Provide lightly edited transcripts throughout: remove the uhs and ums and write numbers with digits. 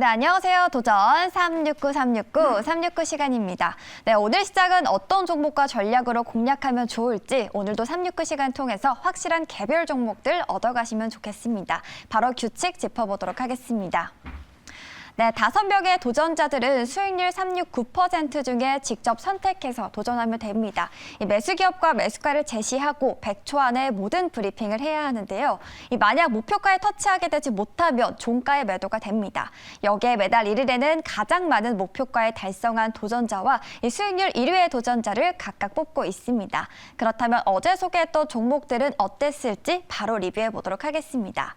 네, 안녕하세요. 도전 369 시간입니다. 네, 오늘 시작은 어떤 종목과 전략으로 공략하면 좋을지 오늘도 369 시간 통해서 확실한 개별 종목들 얻어가시면 좋겠습니다. 바로 규칙 짚어보도록 하겠습니다. 네, 5명의 도전자들은 수익률 369% 중에 직접 선택해서 도전하면 됩니다. 이 매수 기업과 매수가를 제시하고 100초 안에 모든 브리핑을 해야 하는데요. 만약 목표가에 터치하게 되지 못하면 종가의 매도가 됩니다. 여기에 매달 1일에는 가장 많은 목표가에 달성한 도전자와 이 수익률 1위의 도전자를 각각 뽑고 있습니다. 그렇다면 어제 소개했던 종목들은 어땠을지 바로 리뷰해 보도록 하겠습니다.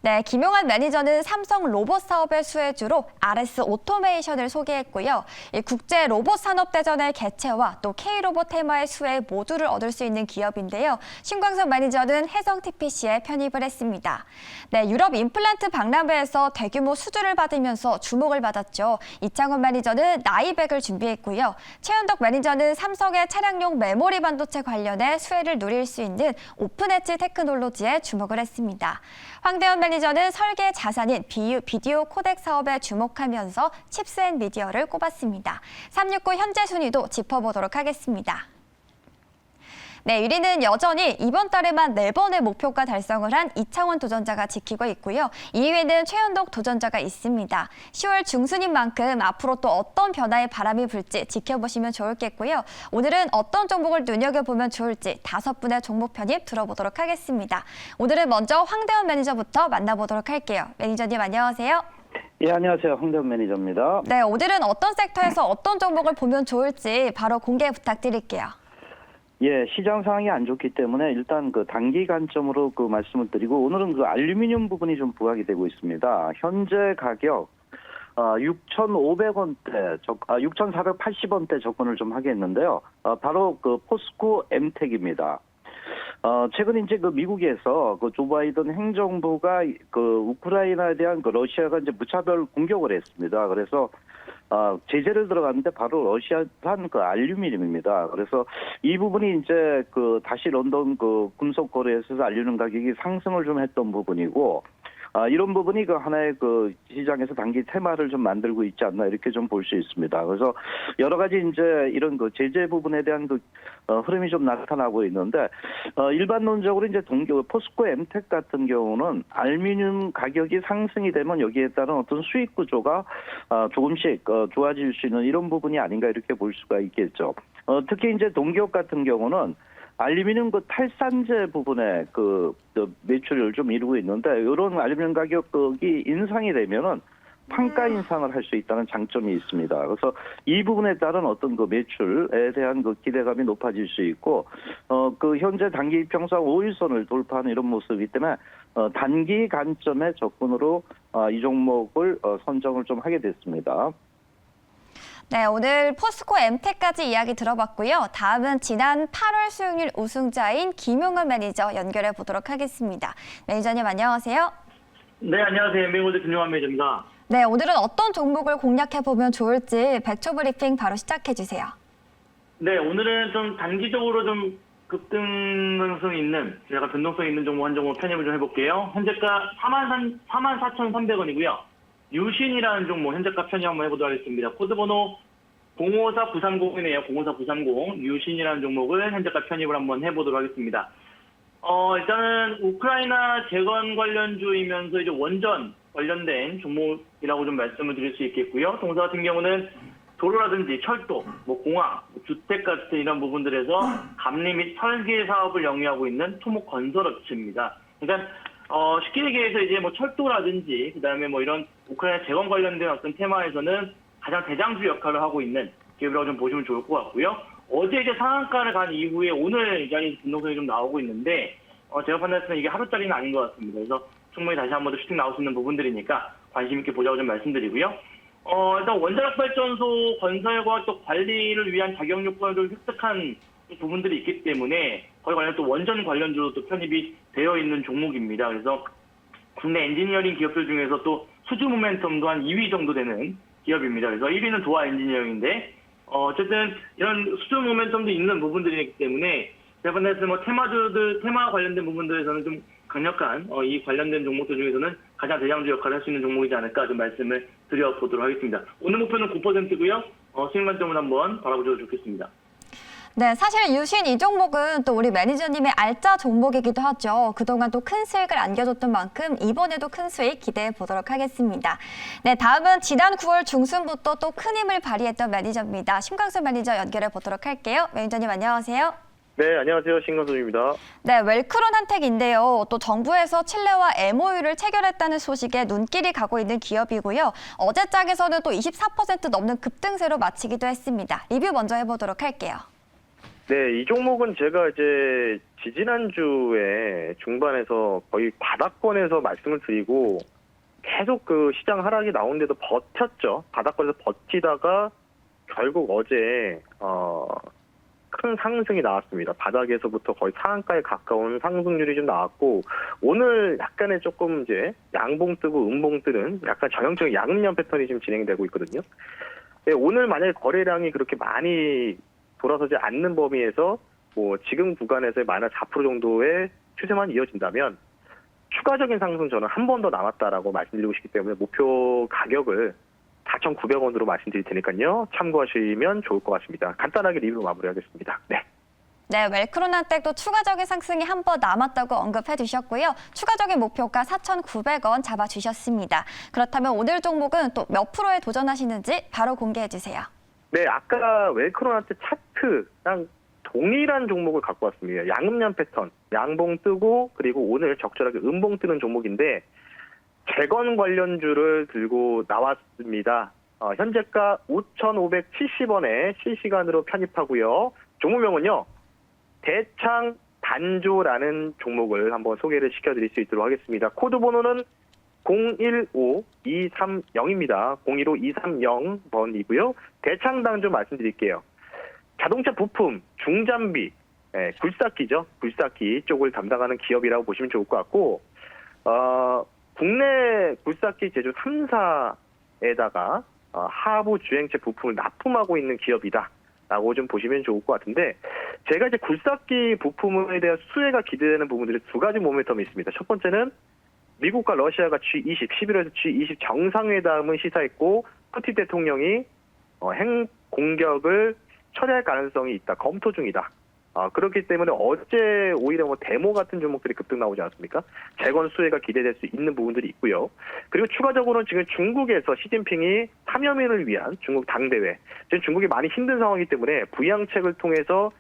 네, 김용환 매니저는 삼성 로봇 사업의 수혜주로 RS 오토메이션을 소개했고요. 이 국제 로봇 산업대전의 개최와 또 K로봇 테마의 수혜 모두를 얻을 수 있는 기업인데요. 신광석 매니저는 해성 TPC에 편입을 했습니다. 네, 유럽 임플란트 박람회에서 대규모 수주를 받으면서 주목을 받았죠. 이창훈 매니저는 나이백을 준비했고요. 최현덕 매니저는 삼성의 차량용 메모리 반도체 관련해 수혜를 누릴 수 있는 오픈엣지 테크놀로지에 주목을 했습니다. 황대현 매니저는 설계 자산인 비디오 코덱 사업에 주목하면서 칩스앤미디어를 꼽았습니다. 369 현재 순위도 짚어보도록 하겠습니다. 네, 1위는 여전히 이번 달에만 4번의 목표가 달성을 한 이창원 도전자가 지키고 있고요. 2위에는 최현덕 도전자가 있습니다. 10월 중순인 만큼 앞으로 또 어떤 변화의 바람이 불지 지켜보시면 좋겠고요. 오늘은 어떤 종목을 눈여겨보면 좋을지 5분의 종목 편입 들어보도록 하겠습니다. 오늘은 먼저 황대원 매니저부터 만나보도록 할게요. 매니저님 안녕하세요. 예, 안녕하세요. 황대원 매니저입니다. 네, 오늘은 어떤 섹터에서 어떤 종목을 보면 좋을지 바로 공개 부탁드릴게요. 예, 시장 상황이 안 좋기 때문에 일단 그 단기 관점으로 그 말씀을 드리고 오늘은 그 알루미늄 부분이 좀 부각이 되고 있습니다. 현재 가격 6,500원대, 6,480원대 접근을 좀 하겠는데요. 바로 그 포스코 엠텍입니다. 최근 이제 그 미국에서 그 조 바이든 행정부가 그 우크라이나에 대한 그 러시아가 이제 무차별 공격을 했습니다. 그래서 제재를 들어갔는데 바로 러시아산 그 알루미늄입니다. 그래서 이 부분이 이제 그 다시 런던 그 금속 거래소에서 알루미늄 가격이 상승을 좀 했던 부분이고, 이런 부분이 그 하나의 그 시장에서 단기 테마를 좀 만들고 있지 않나 이렇게 좀 볼 수 있습니다. 그래서 여러 가지 이제 이런 그 제재 부분에 대한 그 흐름이 좀 나타나고 있는데, 일반론적으로 이제 포스코 엠텍 같은 경우는 알루미늄 가격이 상승이 되면 여기에 따른 어떤 수익 구조가 조금씩 좋아질 수 있는 이런 부분이 아닌가 이렇게 볼 수가 있겠죠. 특히 이제 동기업 같은 경우는 알루미늄 그 탈산재 부분에 그 매출을 좀 이루고 있는데, 이런 알루미늄 가격이 인상이 되면은 판가 인상을 할 수 있다는 장점이 있습니다. 그래서 이 부분에 따른 어떤 그 매출에 대한 그 기대감이 높아질 수 있고, 그 현재 단기 평상 5일선을 돌파하는 이런 모습이기 때문에 단기 관점의 접근으로 이 종목을 선정을 좀 하게 됐습니다. 네, 오늘 포스코 엠텍까지 이야기 들어봤고요. 다음은 지난 8월 수익률 우승자인 김용환 매니저 연결해 보도록 하겠습니다. 매니저님 안녕하세요. 네, 안녕하세요. 엠뱅골드 김용환 매니저입니다. 네, 오늘은 어떤 종목을 공략해 보면 좋을지 100초 브리핑 바로 시작해 주세요. 네, 오늘은 좀 단기적으로 좀 급등성 있는, 약간 변동성 있는 종목 한 종목 편입을 좀 해볼게요. 현재가 44,300원이고요. 유신이라는 종목 현재가 편입 한번 해보도록 하겠습니다. 코드번호 054930이네요. 054930 유신이라는 종목을 현재가 편입을 한번 해보도록 하겠습니다. 일단은 우크라이나 재건 관련주이면서 이제 원전 관련된 종목이라고 좀 말씀을 드릴 수 있겠고요. 동사 같은 경우는 도로라든지 철도, 공항, 주택 같은 이런 부분들에서 감리 및 설계 사업을 영위하고 있는 토목건설업체입니다. 그러니까 쉽게 얘기해서 이제 철도라든지 그다음에 이런 우크라이나 재건 관련된 어떤 테마에서는 가장 대장주 역할을 하고 있는 기업이라고 좀 보시면 좋을 것 같고요. 어제 이제 상한가를 간 이후에 오늘 이 자리 변동성이 좀 나오고 있는데, 제가 판단했을 때 이게 하루짜리는 아닌 것 같습니다. 그래서 충분히 다시 한 번 더 슈팅 나올 수 있는 부분들이니까 관심 있게 보자고 좀 말씀드리고요. 일단 원자력 발전소 건설과 또 관리를 위한 자격 요건을 획득한 부분들이 있기 때문에 거기 관련 또 원전 관련주로 또 편입이 되어 있는 종목입니다. 그래서 국내 엔지니어링 기업들 중에서 또 수주 모멘텀도 한 2위 정도 되는 기업입니다. 그래서 1위는 도화 엔지니어링인데, 어쨌든 이런 수주 모멘텀도 있는 부분들이기 때문에 제가 봤을 때 테마 관련된 부분들에서는 좀 강력한 이 관련된 종목들 중에서는 가장 대장주 역할을 할 수 있는 종목이지 않을까 좀 말씀을 드려보도록 하겠습니다. 오늘 목표는 9%고요. 수익 관점을 한번 바라보셔도 좋겠습니다. 네, 사실 유신 이 종목은 또 우리 매니저님의 알짜 종목이기도 하죠. 그동안 또 큰 수익을 안겨줬던 만큼 이번에도 큰 수익 기대해 보도록 하겠습니다. 네, 다음은 지난 9월 중순부터 또 큰 힘을 발휘했던 매니저입니다. 신광수 매니저 연결해 보도록 할게요. 매니저님 안녕하세요. 네, 안녕하세요. 신광수입니다. 네, 웰크론 한택인데요. 또 정부에서 칠레와 MOU를 체결했다는 소식에 눈길이 가고 있는 기업이고요. 어제 장에서는 또 24% 넘는 급등세로 마치기도 했습니다. 리뷰 먼저 해보도록 할게요. 네, 이 종목은 제가 이제 지지난주에 중반에서 거의 바닥권에서 말씀을 드리고 계속 그 시장 하락이 나오는데도 버텼죠. 바닥권에서 버티다가 결국 어제 큰 상승이 나왔습니다. 바닥에서부터 거의 상한가에 가까운 상승률이 좀 나왔고 오늘 약간의 조금 이제 양봉 뜨고 음봉 뜨는 약간 전형적인 양음양 패턴이 지금 진행되고 있거든요. 네, 오늘 만약에 거래량이 그렇게 많이 돌아서지 않는 범위에서 뭐 지금 구간에서의 마이너스 4% 정도의 추세만 이어진다면 추가적인 상승 저는 한 번 더 남았다라고 말씀드리고 싶기 때문에 목표 가격을 4,900원으로 말씀드릴 테니까요. 참고하시면 좋을 것 같습니다. 간단하게 리뷰 마무리하겠습니다. 네. 네, 웰크론 한택도 추가적인 상승이 한 번 남았다고 언급해 주셨고요. 추가적인 목표가 4,900원 잡아주셨습니다. 그렇다면 오늘 종목은 또 몇 프로에 도전하시는지 바로 공개해 주세요. 네, 아까 웰크론 한택 차트랑 동일한 종목을 갖고 왔습니다. 양음양 패턴, 양봉 뜨고 그리고 오늘 적절하게 음봉 뜨는 종목인데 재건 관련주를 들고 나왔습니다. 현재가 5,570원에 실시간으로 편입하고요. 종목명은요. 대창 단조라는 종목을 한번 소개를 시켜드릴 수 있도록 하겠습니다. 코드 번호는 015230입니다. 015230번이고요. 대창 단조 말씀드릴게요. 자동차 부품, 중장비, 굴삭기죠. 굴삭기 쪽을 담당하는 기업이라고 보시면 좋을 것 같고 국내 굴삭기 제조 3사에다가 하부 주행체 부품을 납품하고 있는 기업이다라고 좀 보시면 좋을 것 같은데 제가 이제 굴삭기 부품에 대한 수혜가 기대되는 부분들이 두 가지 모멘텀이 있습니다. 첫 번째는 미국과 러시아가 G20, 11월에서 G20 정상회담을 시사했고 푸틴 대통령이 핵 공격을 철회할 가능성이 있다, 검토 중이다. 그렇기 때문에 어제 오히려 뭐 데모 같은 종목들이 급등 나오지 않았습니까? 재건 수혜가 기대될 수 있는 부분들이 있고요. 그리고 추가적으로는 지금 중국에서 시진핑이 3여민을 위한 중국 당대회, 지금 중국이 많이 힘든 상황이기 때문에 부양책을 통해서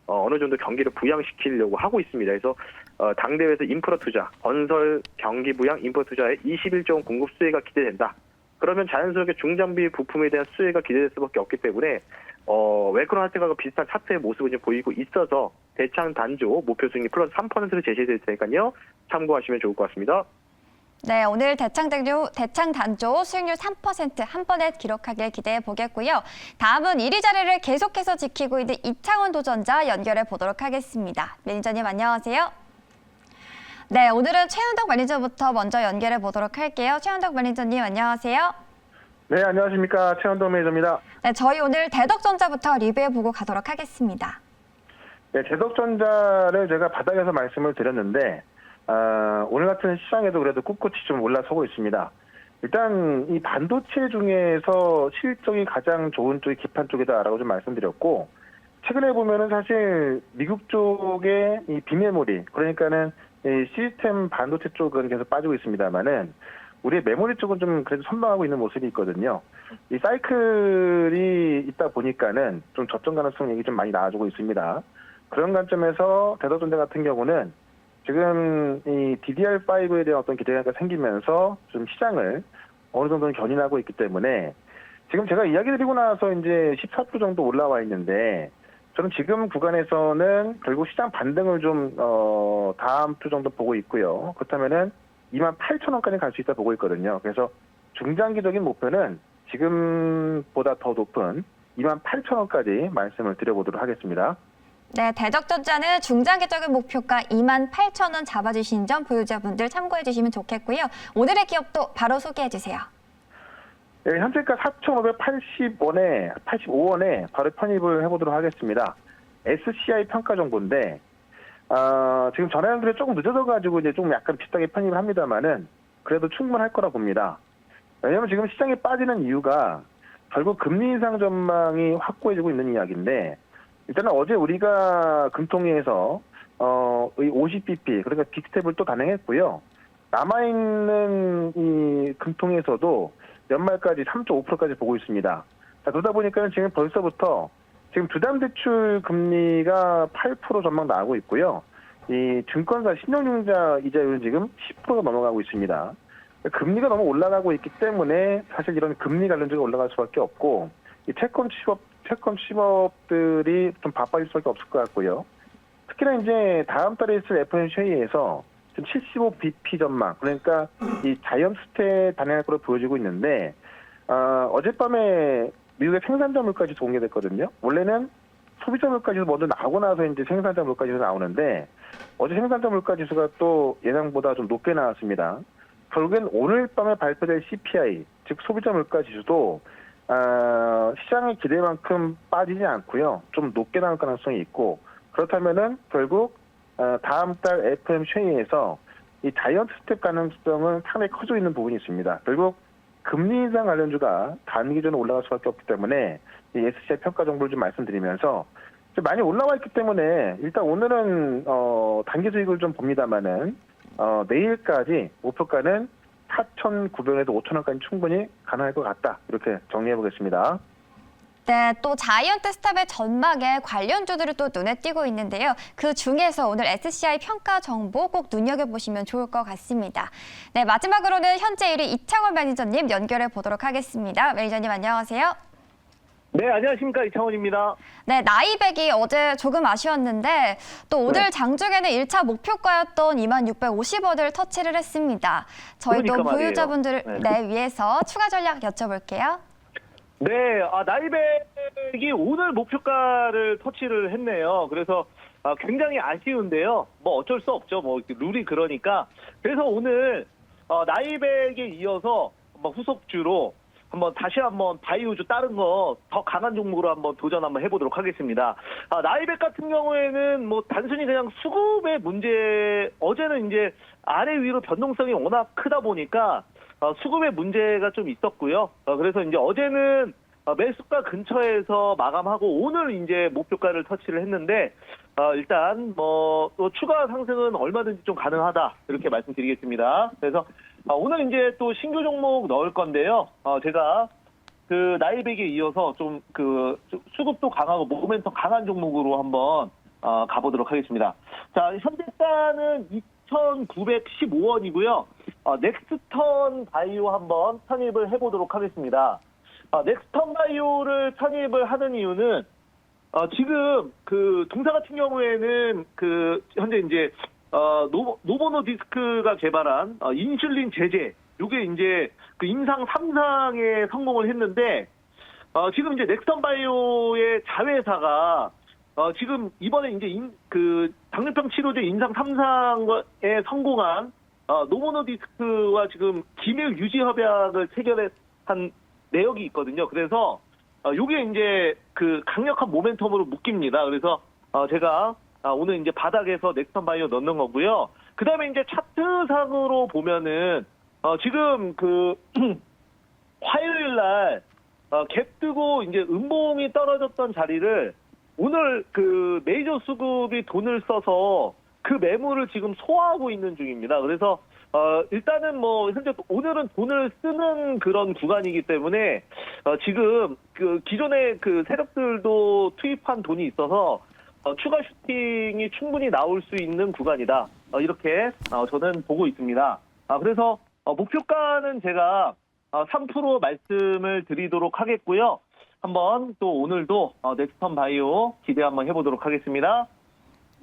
어느 정도 경기를 부양시키려고 하고 있습니다. 그래서 당대회에서 인프라 투자, 건설, 경기 부양, 인프라 투자에 21조 원 공급 수혜가 기대된다. 그러면 자연스럽게 중장비 부품에 대한 수혜가 기대될 수밖에 없기 때문에 웰크론 한택과 비슷한 차트의 모습을 지금 보이고 있어서 대창 단조 목표 수익률 플러스 3%를 제시해드릴 테니까요. 참고하시면 좋을 것 같습니다. 네, 오늘 대창 단조 수익률 3% 한 번에 기록하길 기대해 보겠고요. 다음은 1위 자리를 계속해서 지키고 있는 이창원 도전자 연결해 보도록 하겠습니다. 매니저님 안녕하세요. 네, 오늘은 최현덕 매니저부터 먼저 연결해 보도록 할게요. 최현덕 매니저님 안녕하세요. 네, 안녕하십니까. 최현덕 매니저입니다. 네, 저희 오늘 대덕전자부터 리뷰해 보고 가도록 하겠습니다. 네, 대덕전자를 제가 바닥에서 말씀을 드렸는데 오늘 같은 시장에도 그래도 꿋꿋이 좀 올라서고 있습니다. 일단 이 반도체 중에서 실적이 가장 좋은 쪽이 기판 쪽이다라고 좀 말씀드렸고 최근에 보면은 사실 미국 쪽의 이 비메모리 그러니까는 이 시스템 반도체 쪽은 계속 빠지고 있습니다만은 우리의 메모리 쪽은 좀 그래도 선방하고 있는 모습이 있거든요. 이 사이클이 있다 보니까는 좀 저점 가능성 얘기 좀 많이 나와주고 있습니다. 그런 관점에서 대덕전자 같은 경우는 지금 이 DDR5에 대한 어떤 기대가 생기면서 좀 시장을 어느 정도는 견인하고 있기 때문에 지금 제가 이야기 드리고 나서 이제 14% 정도 올라와 있는데 저는 지금 구간에서는 결국 시장 반등을 좀 다음 주 정도 보고 있고요. 그렇다면은 28,000원까지 갈 수 있다 보고 있거든요. 그래서 중장기적인 목표는 지금보다 더 높은 28,000원까지 말씀을 드려보도록 하겠습니다. 네, 대덕전자는 중장기적인 목표가 28,000원 잡아주신 점 보유자분들 참고해 주시면 좋겠고요. 오늘의 기업도 바로 소개해 주세요. 네, 현재가 4,580원에 85원에 바로 편입을 해보도록 하겠습니다. SCI 평가 정보인데 지금 전화 연결이 조금 늦어져가지고 이제 좀 약간 비슷하게 편입을 합니다만은 그래도 충분할 거라 봅니다. 왜냐하면 지금 시장에 빠지는 이유가 결국 금리 인상 전망이 확고해지고 있는 이야기인데, 일단은 어제 우리가 금통위에서 이 50bp 그러니까 빅스텝을 또 단행했고요. 남아있는 이 금통위에서도 연말까지 3.5%까지 보고 있습니다. 자, 그러다 보니까 지금 벌써부터 지금 주담대출 금리가 8% 전망 나오고 있고요. 이 증권사 신용융자 이자율은 지금 10%가 넘어가고 있습니다. 금리가 너무 올라가고 있기 때문에 사실 이런 금리 관련주가 올라갈 수밖에 없고, 이 채권 취업들이 좀 바빠질 수밖에 없을 것 같고요. 특히나 이제 다음 달에 있을 FOMC 회의에서 좀 75bp 전망, 그러니까 이 자이언트 스텝 단행할 것으로 보여지고 있는데, 어젯밤에 미국의 생산자 물가지수 공개됐거든요. 원래는 소비자 물가지수 먼저 나오고 나서 이제 생산자 물가지수 나오는데, 어제 생산자 물가지수가 또 예상보다 좀 높게 나왔습니다. 결국엔 오늘 밤에 발표될 CPI, 즉 소비자 물가지수도 시장의 기대만큼 빠지지 않고요. 좀 높게 나올 가능성이 있고, 그렇다면은 결국 다음 달 FOMC 회의에서 이 자이언트 스텝 가능성은 상당히 커져 있는 부분이 있습니다. 결국 금리 인상 관련주가 단기적으로 올라갈 수밖에 없기 때문에 이 SCI 평가 정보를 좀 말씀드리면서 좀 많이 올라와 있기 때문에 일단 오늘은 단기 수익을 좀 봅니다만은 내일까지 목표가는 4,900원에서 5,000원까지 충분히 가능할 것 같다. 이렇게 정리해 보겠습니다. 네, 또 자이언트 스탑의 전망에 관련주들이 또 눈에 띄고 있는데요. 그 중에서 오늘 SCI 평가 정보 꼭 눈여겨보시면 좋을 것 같습니다. 네, 마지막으로는 현재 1위 이창원 매니저님 연결해 보도록 하겠습니다. 매니저님 안녕하세요. 네, 안녕하십니까. 이창원입니다. 네, 나이백이 어제 조금 아쉬웠는데 또 오늘 장중에는 1차 목표가였던 2650원을 터치를 했습니다. 저희도 그러니까 말이에요. 보유자분들을 네. 위해서 추가 전략 여쭤볼게요. 네, 나이백이 오늘 목표가를 터치를 했네요. 그래서 굉장히 아쉬운데요. 뭐 어쩔 수 없죠. 뭐 룰이 그러니까. 그래서 오늘 나이백에 이어서 후속주로 다시 한번 바이오주 다른 거 더 강한 종목으로 한번 도전 한번 해보도록 하겠습니다. 나이백 같은 경우에는 뭐 단순히 그냥 수급의 문제, 어제는 이제 아래 위로 변동성이 워낙 크다 보니까 수급의 문제가 좀 있었고요. 그래서 이제 어제는 매수가 근처에서 마감하고 오늘 이제 목표가를 터치를 했는데 일단 뭐 또 추가 상승은 얼마든지 좀 가능하다 이렇게 말씀드리겠습니다. 그래서 오늘 이제 또 신규 종목 넣을 건데요. 제가 그 나이백에 이어서 좀 수급도 강하고 모멘텀 강한 종목으로 한번 가보도록 하겠습니다. 자, 현재가는 2,915원이고요. 넥스턴 바이오 한번 편입을 해보도록 하겠습니다. 넥스턴 바이오를 편입을 하는 이유는 지금 그 동사 같은 경우에는 현재 이제 노보노디스크가 개발한 인슐린 제제, 요게 이제 그 임상 3상에 성공을 했는데 지금 이제 넥스턴 바이오의 자회사가 지금 이번에 이제 당뇨병 치료제 임상 3상에 성공한 노보노디스크와 지금 기밀 유지 협약을 체결한 내역이 있거든요. 그래서 요게 이제 그 강력한 모멘텀으로 묶입니다. 그래서 제가 오늘 이제 바닥에서 넥스턴 바이오 넣는 거고요. 그 다음에 이제 차트상으로 보면은 지금 화요일 날 갭 뜨고 이제 음봉이 떨어졌던 자리를 오늘 메이저 수급이 돈을 써서 그 매물을 지금 소화하고 있는 중입니다. 그래서 일단은 뭐 현재 오늘은 돈을 쓰는 그런 구간이기 때문에 지금 기존의 세력들도 투입한 돈이 있어서 추가 슈팅이 충분히 나올 수 있는 구간이다. 이렇게 저는 보고 있습니다. 그래서 목표가는 제가 3% 말씀을 드리도록 하겠고요. 한번 또 오늘도 넥스턴 바이오 기대 한번 해보도록 하겠습니다.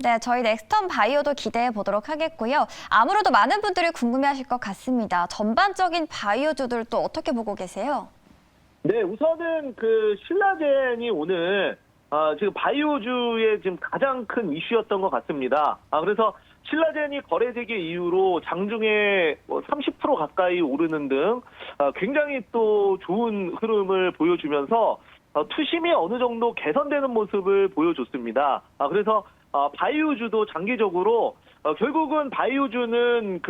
네, 저희 넥스턴 바이오도 기대해 보도록 하겠고요. 아무래도 많은 분들이 궁금해하실 것 같습니다. 전반적인 바이오주들 또 어떻게 보고 계세요? 네, 우선은 신라젠이 오늘 지금 바이오주의 지금 가장 큰 이슈였던 것 같습니다. 그래서 신라젠이 거래되기 이후로 장중에 30% 가까이 오르는 등 굉장히 또 좋은 흐름을 보여주면서 투심이 어느 정도 개선되는 모습을 보여줬습니다. 그래서 바이오주도 장기적으로 결국은 바이오주는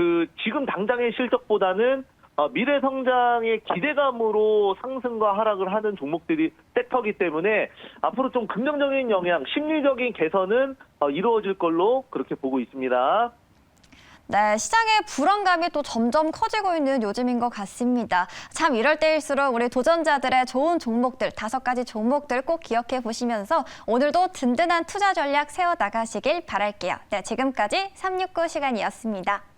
지금 당장의 실적보다는 미래 성장의 기대감으로 상승과 하락을 하는 종목들이 섹터이기 때문에 앞으로 좀 긍정적인 영향, 심리적인 개선은 이루어질 걸로 그렇게 보고 있습니다. 네, 시장의 불안감이 또 점점 커지고 있는 요즘인 것 같습니다. 참 이럴 때일수록 우리 도전자들의 좋은 종목들, 5가지 종목들 꼭 기억해 보시면서 오늘도 든든한 투자 전략 세워나가시길 바랄게요. 네, 지금까지 369 시간이었습니다.